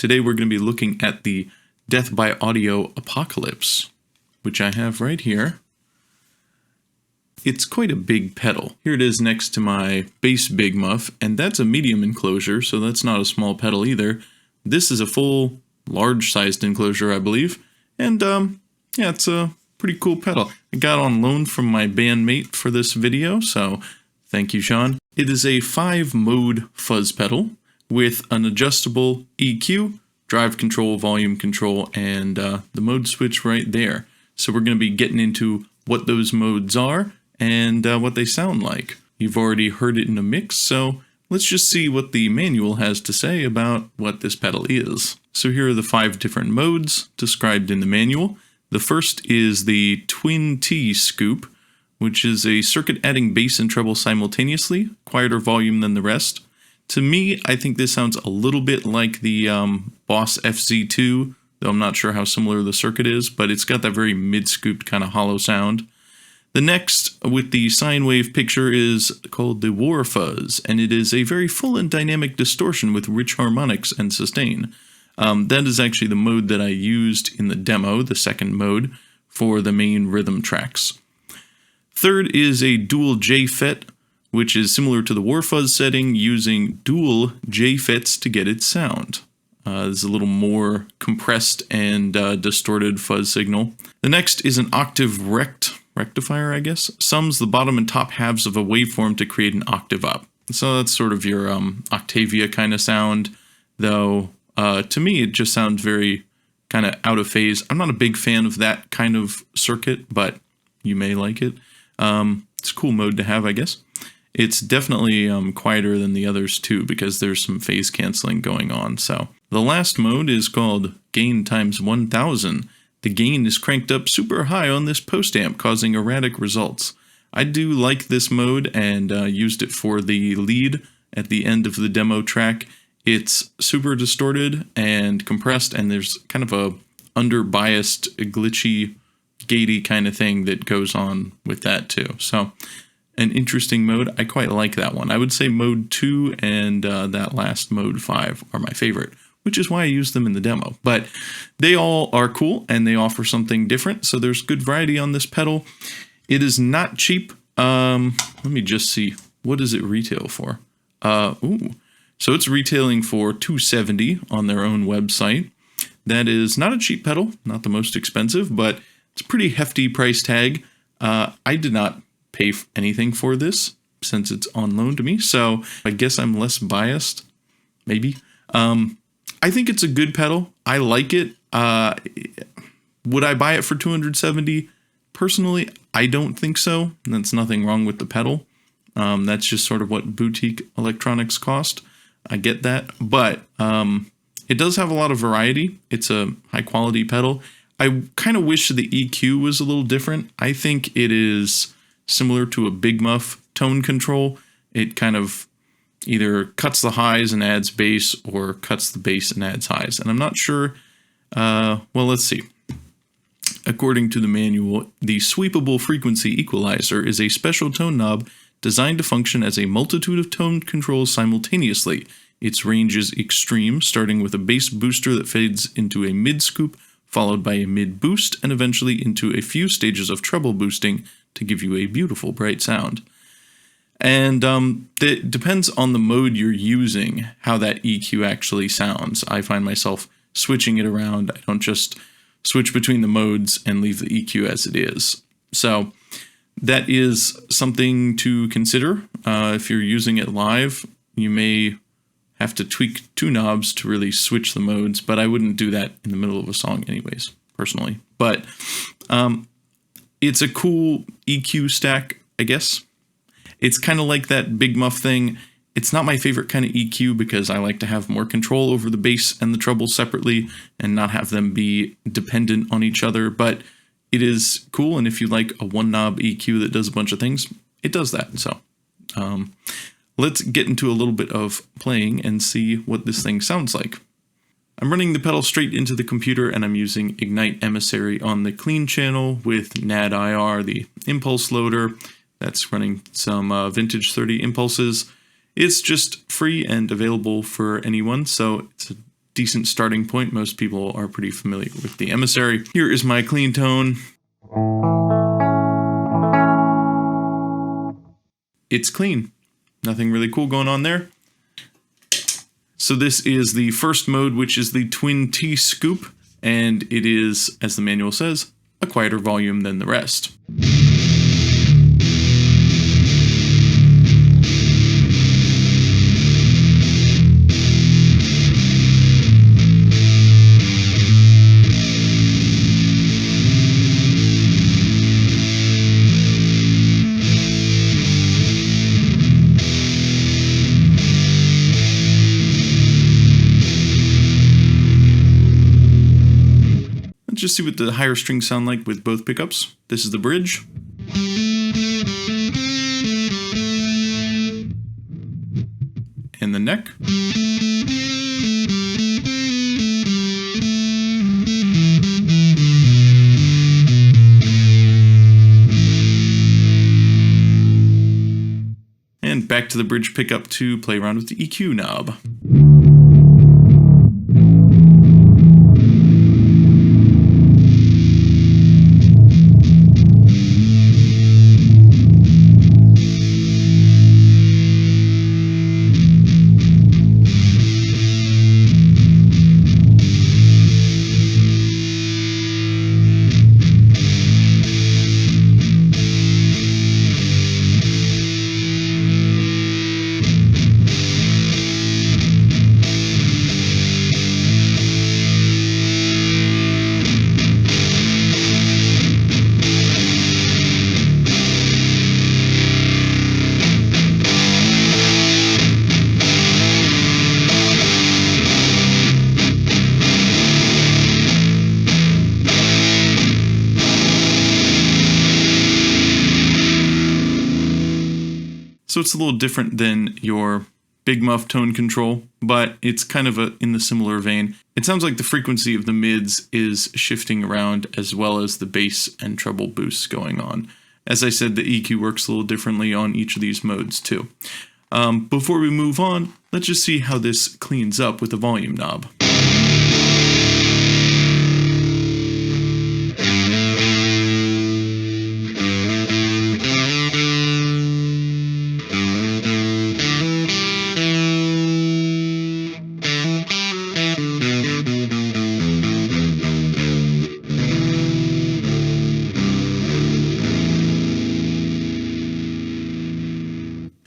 Today we're going to be looking at the Death by Audio Apocalypse, which I have right here. It's quite a big pedal. Here it is next to my bass Big Muff, and that's a medium enclosure, so that's not a small pedal either. This is a full, large-sized enclosure, I believe, and yeah, it's a pretty cool pedal. I got on loan from my bandmate for this video, so thank you, Sean. It is a 5-mode fuzz pedal with an adjustable EQ, drive control, volume control, and the mode switch right there. So we're going to be getting into what those modes are and what they sound like. You've already heard it in a mix, so let's just see what the manual has to say about what this pedal is. So here are the 5 different modes described in the manual. The first is the Twin T Scoop, which is a circuit adding bass and treble simultaneously, quieter volume than the rest. To me, I think this sounds a little bit like the Boss FZ2, though I'm not sure how similar the circuit is, but it's got that very mid-scooped kind of hollow sound. The next, with the sine wave picture, is called the War Fuzz, and it is a very full and dynamic distortion with rich harmonics and sustain. That is actually the mode that I used in the demo, the second mode, for the main rhythm tracks. Third is a dual J-FET, which is similar to the War Fuzz setting, using dual J-FETs to get its sound. There's a little more compressed and distorted fuzz signal. The next is an Octave Rect, rectifier, I guess, sums the bottom and top halves of a waveform to create an octave up. So that's sort of your Octavia kind of sound, though to me it just sounds very kind of out of phase. I'm not a big fan of that kind of circuit, but you may like it. It's a cool mode to have, I guess. It's definitely quieter than the others too, because there's some phase canceling going on. So the last mode is called Gain times 1000. The gain is cranked up super high on this post amp, causing erratic results. I do like this mode and used it for the lead at the end of the demo track. It's super distorted and compressed, and there's kind of a under-biased, glitchy, gatey kind of thing that goes on with that too. So an interesting mode. I quite like that one. I would say mode 2 and that last mode 5 are my favorite, which is why I use them in the demo. But they all are cool and they offer something different, so there's good variety on this pedal. It is not cheap. Let me just see, what does it retail for? So it's retailing for $270 on their own website. That is not a cheap pedal, not the most expensive, but it's a pretty hefty price tag. I did not pay anything for this since it's on loan to me, so I guess I'm less biased, maybe. I think it's a good pedal. I like it. Would I buy it for $270? Personally, I don't think so. That's nothing wrong with the pedal. That's just sort of what boutique electronics cost. I get that, but it does have a lot of variety. It's a high quality pedal. I kind of wish the EQ was a little different. I think it is similar to a Big Muff tone control. It kind of either cuts the highs and adds bass, or cuts the bass and adds highs. And I'm not sure, well, let's see. According to the manual, the sweepable frequency equalizer is a special tone knob designed to function as a multitude of tone controls simultaneously. Its range is extreme, starting with a bass booster that fades into a mid-scoop, followed by a mid-boost, and eventually into a few stages of treble boosting to give you a beautiful, bright sound. And it depends on the mode you're using, how that EQ actually sounds. I find myself switching it around. I don't just switch between the modes and leave the EQ as it is. So that is something to consider. If you're using it live, you may have to tweak 2 knobs to really switch the modes, but I wouldn't do that in the middle of a song anyways, personally. But it's a cool EQ stack, I guess. It's kind of like that Big Muff thing. It's not my favorite kind of EQ because I like to have more control over the bass and the treble separately and not have them be dependent on each other, but it is cool, and if you like a 1-knob EQ that does a bunch of things, it does that. So let's get into a little bit of playing and see what this thing sounds like. I'm running the pedal straight into the computer, and I'm using Ignite Emissary on the clean channel with NAD-IR, the impulse loader. That's running some vintage 30 impulses. It's just free and available for anyone, so it's decent starting point. Most people are pretty familiar with the Emissary. Here is my clean tone. It's clean. Nothing really cool going on there. So this is the first mode, which is the Twin T Scoop, and it is, as the manual says, a quieter volume than the rest. Let's just see what the higher strings sound like with both pickups. This is the bridge. And the neck. And back to the bridge pickup to play around with the EQ knob. So it's a little different than your big muff tone control, but it's kind of in the similar vein. It sounds like the frequency of the mids is shifting around as well as the bass and treble boosts going on. As I said, the EQ works a little differently on each of these modes too. Before we move on, let's just see how this cleans up with the volume knob.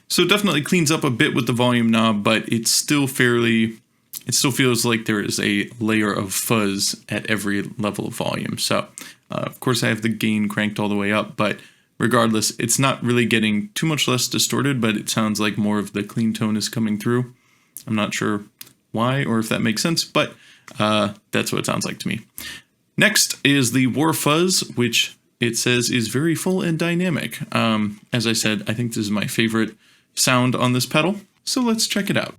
So it definitely cleans up a bit with the volume knob, but it still feels like there is a layer of fuzz at every level of volume. So of course I have the gain cranked all the way up, but regardless, it's not really getting too much less distorted, but it sounds like more of the clean tone is coming through. I'm not sure why or if that makes sense, but that's what it sounds like to me. Next is the War Fuzz, which it says is very full and dynamic. As I said, I think this is my favorite sound on this pedal, so let's check it out.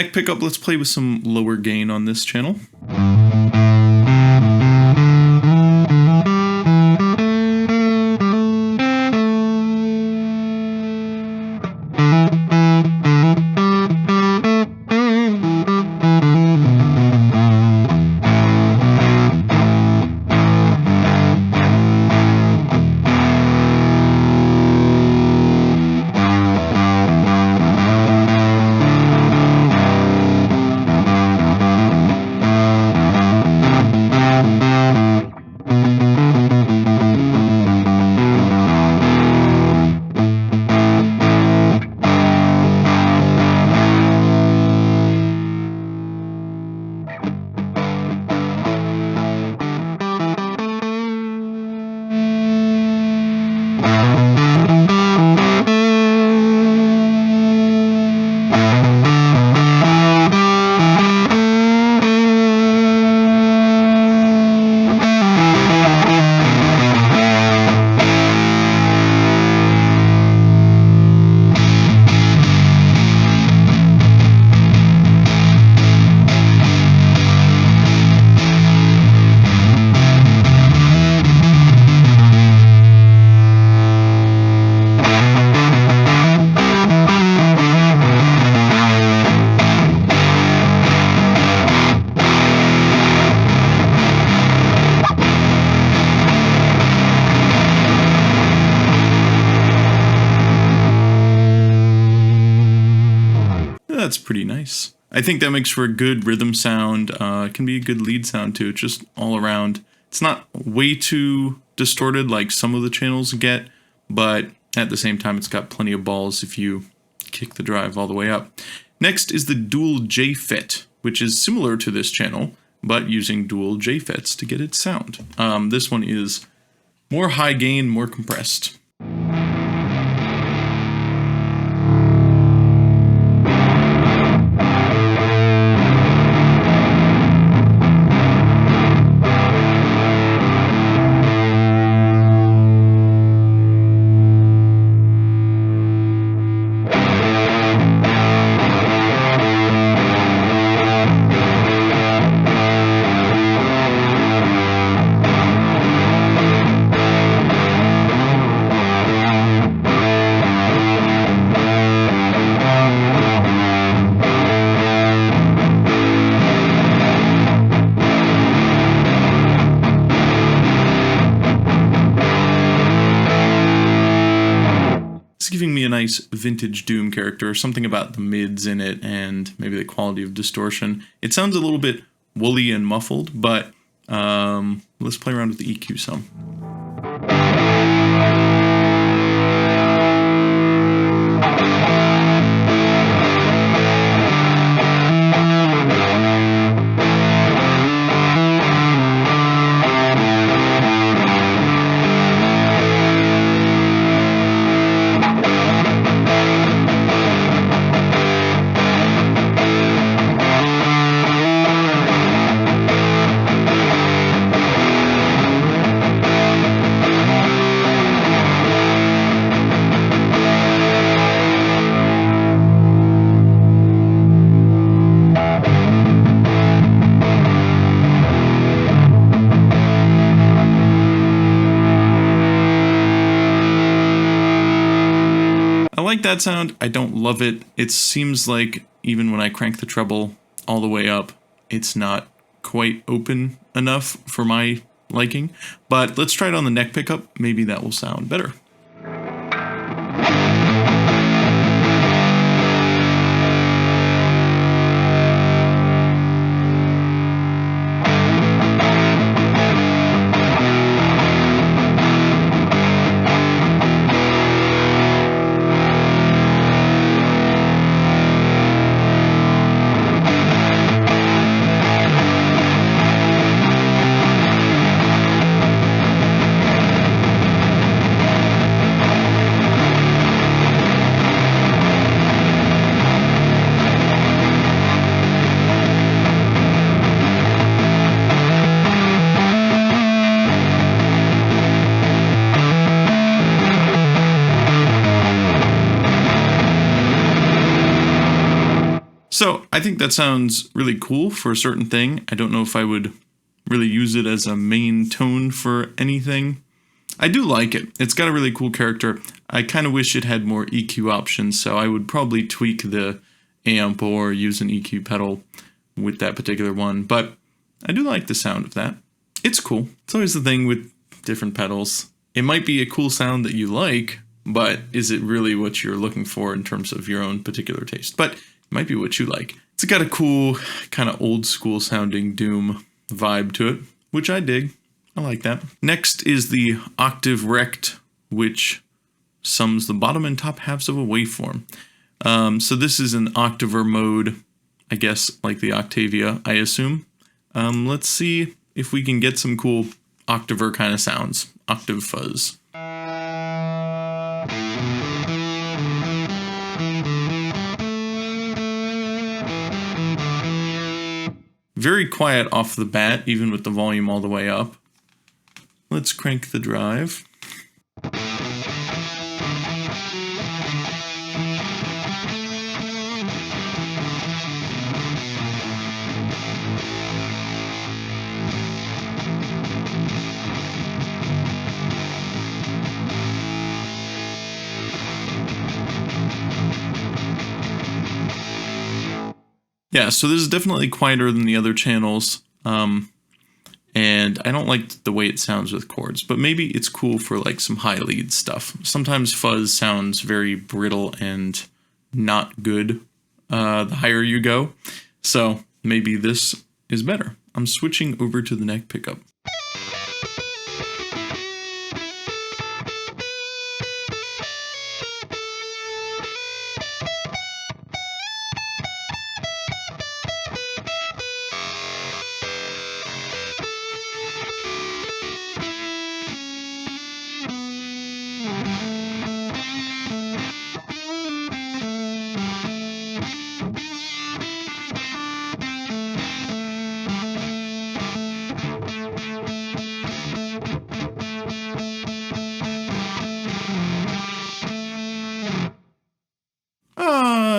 neck pickup, let's play with some lower gain on this channel. That's pretty nice. I think that makes for a good rhythm sound. It can be a good lead sound too. It's just all around. It's not way too distorted like some of the channels get, but at the same time it's got plenty of balls if you kick the drive all the way up. Next is the dual J-FET, which is similar to this channel, but using dual J-FETs to get its sound. This one is more high gain, more compressed. Giving me a nice vintage Doom character, something about the mids in it and maybe the quality of distortion. It sounds a little bit woolly and muffled, but let's play around with the EQ some. I like that sound. I don't love it. It seems like even when I crank the treble all the way up, it's not quite open enough for my liking. But let's try it on the neck pickup. Maybe that will sound better. So I think that sounds really cool for a certain thing. I don't know if I would really use it as a main tone for anything. I do like it. It's got a really cool character. I kind of wish it had more EQ options, so I would probably tweak the amp or use an EQ pedal with that particular one. But I do like the sound of that. It's cool. It's always the thing with different pedals. It might be a cool sound that you like, but is it really what you're looking for in terms of your own particular taste? But might be what you like. It's got a cool, kind of old school sounding Doom vibe to it, which I dig. I like that. Next is the Octave Rect, which sums the bottom and top halves of a waveform. So this is an octaver mode, I guess, like the Octavia, I assume. Let's see if we can get some cool octaver kind of sounds. Octave fuzz. Very quiet off the bat, even with the volume all the way up. Let's crank the drive. Yeah, so this is definitely quieter than the other channels, and I don't like the way it sounds with chords, but maybe it's cool for like some high lead stuff. Sometimes fuzz sounds very brittle and not good the higher you go, so maybe this is better. I'm switching over to the neck pickup.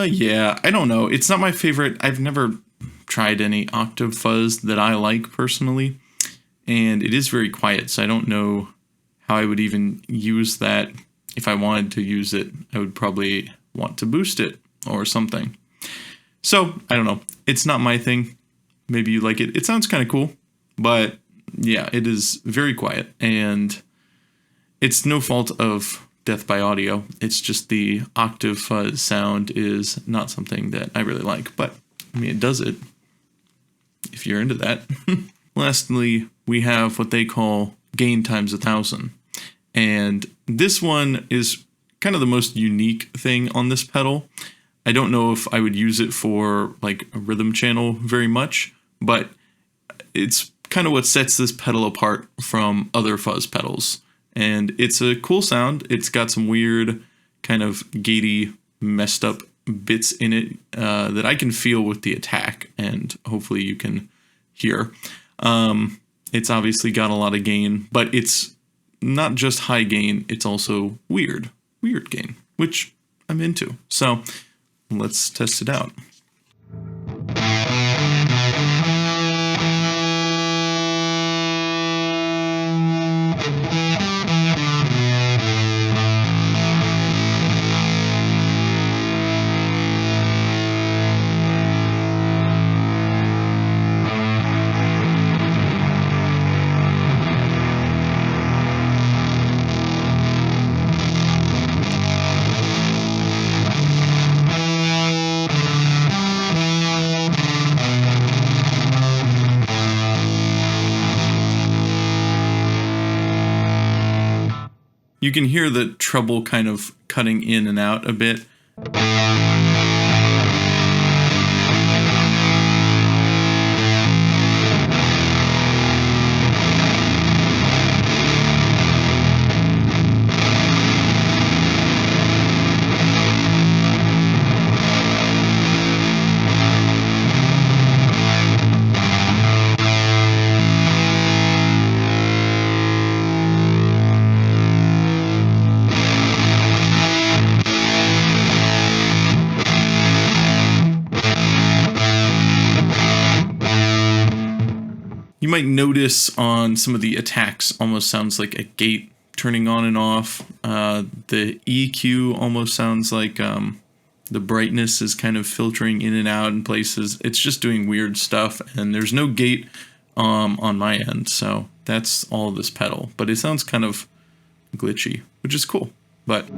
Yeah, I don't know. It's not my favorite. I've never tried any octave fuzz that I like personally, and it is very quiet, so I don't know how I would even use that. If I wanted to use it, I would probably want to boost it or something. So, I don't know. It's not my thing. Maybe you like it. It sounds kind of cool, but yeah, it is very quiet, and it's no fault of Death by Audio. It's just the octave fuzz sound is not something that I really like, but I mean, it does it if you're into that. Lastly, we have what they call gain times 1,000. And this one is kind of the most unique thing on this pedal. I don't know if I would use it for like a rhythm channel very much, but it's kind of what sets this pedal apart from other fuzz pedals. And it's a cool sound. It's got some weird kind of gatey, messed up bits in it that I can feel with the attack, and hopefully you can hear. It's obviously got a lot of gain, but it's not just high gain, it's also weird gain, which I'm into. So let's test it out. You can hear the treble kind of cutting in and out a bit. might notice on some of the attacks almost sounds like a gate turning on and off. The EQ almost sounds like the brightness is kind of filtering in and out in places. It's just doing weird stuff, and there's no gate on my end, so that's all of this pedal. But it sounds kind of glitchy, which is cool. But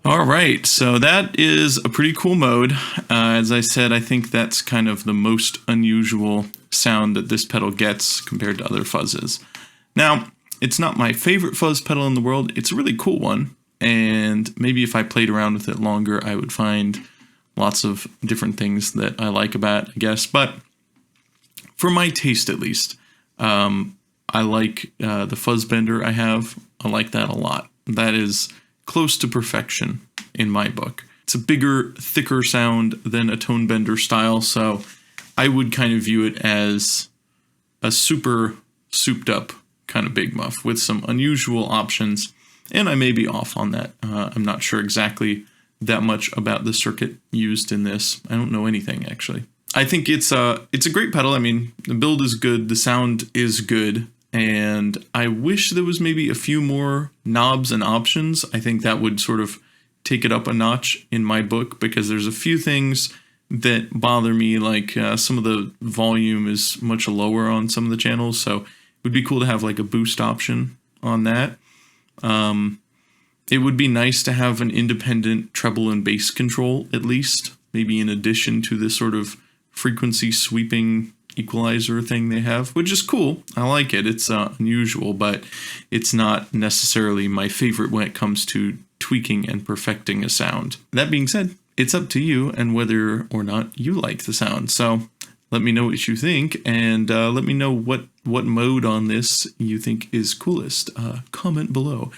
All right, so that is a pretty cool mode. As I said, I think that's kind of the most unusual sound that this pedal gets compared to other fuzzes. Now, it's not my favorite fuzz pedal in the world. It's a really cool one, and maybe if I played around with it longer, I would find lots of different things that I like about it, I guess. But for my taste, at least, I like the fuzz bender I have. I like that a lot. That is close to perfection in my book. it's a bigger, thicker sound than a tone bender style, so I would kind of view it as a super souped up kind of big muff with some unusual options, and I may be off on that. I'm not sure exactly that much about the circuit used in this. I don't know anything, actually. I think it's a great pedal. I mean, the build is good, the sound is good, and I wish there was maybe a few more knobs and options. I think that would sort of take it up a notch in my book, because there's a few things that bother me, like some of the volume is much lower on some of the channels, so it would be cool to have like a boost option on that. It would be nice to have an independent treble and bass control, at least, maybe in addition to this sort of frequency sweeping equalizer thing they have, which is cool. I like it. It's unusual, but it's not necessarily my favorite when it comes to tweaking and perfecting a sound. That being said, it's up to you and whether or not you like the sound. So let me know what you think, and let me know what mode on this you think is coolest. Comment below.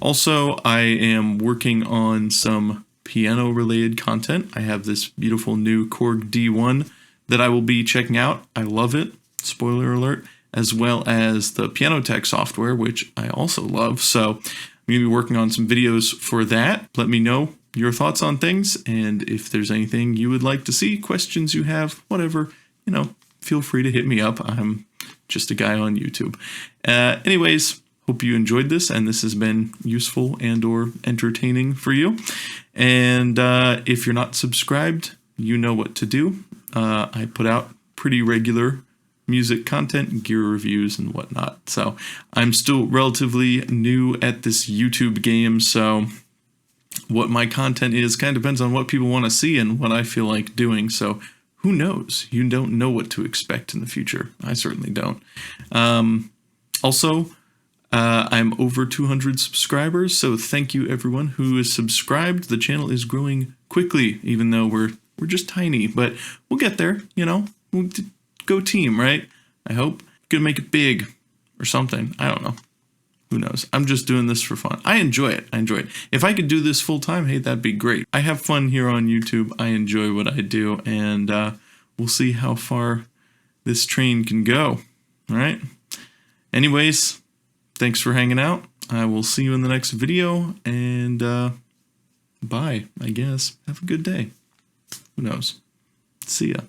Also, I am working on some piano-related content. I have this beautiful new Korg D1 that I will be checking out. I love it, spoiler alert, as well as the Piano Tech software, which I also love. So I'm going to be working on some videos for that. Let me know your thoughts on things, and if there's anything you would like to see, questions you have, whatever, feel free to hit me up. I'm just a guy on YouTube. Anyways, hope you enjoyed this, and this has been useful and or entertaining for you. And if you're not subscribed, you know what to do. I put out pretty regular music content, gear reviews, and whatnot. So I'm still relatively new at this YouTube game, so what my content is kind of depends on what people want to see and what I feel like doing. So who knows? You don't know what to expect in the future. I certainly don't. Also, I'm over 200 subscribers, so thank you everyone who is subscribed. The channel is growing quickly, even though we're just tiny, but we'll get there. We'll go team, right? I hope. Gonna make it big or something. I don't know. Who knows? I'm just doing this for fun. I enjoy it. If I could do this full time, hey, that'd be great. I have fun here on YouTube. I enjoy what I do, and we'll see how far this train can go. All right? Anyways, thanks for hanging out. I will see you in the next video, and bye, I guess. Have a good day. Who knows? See ya.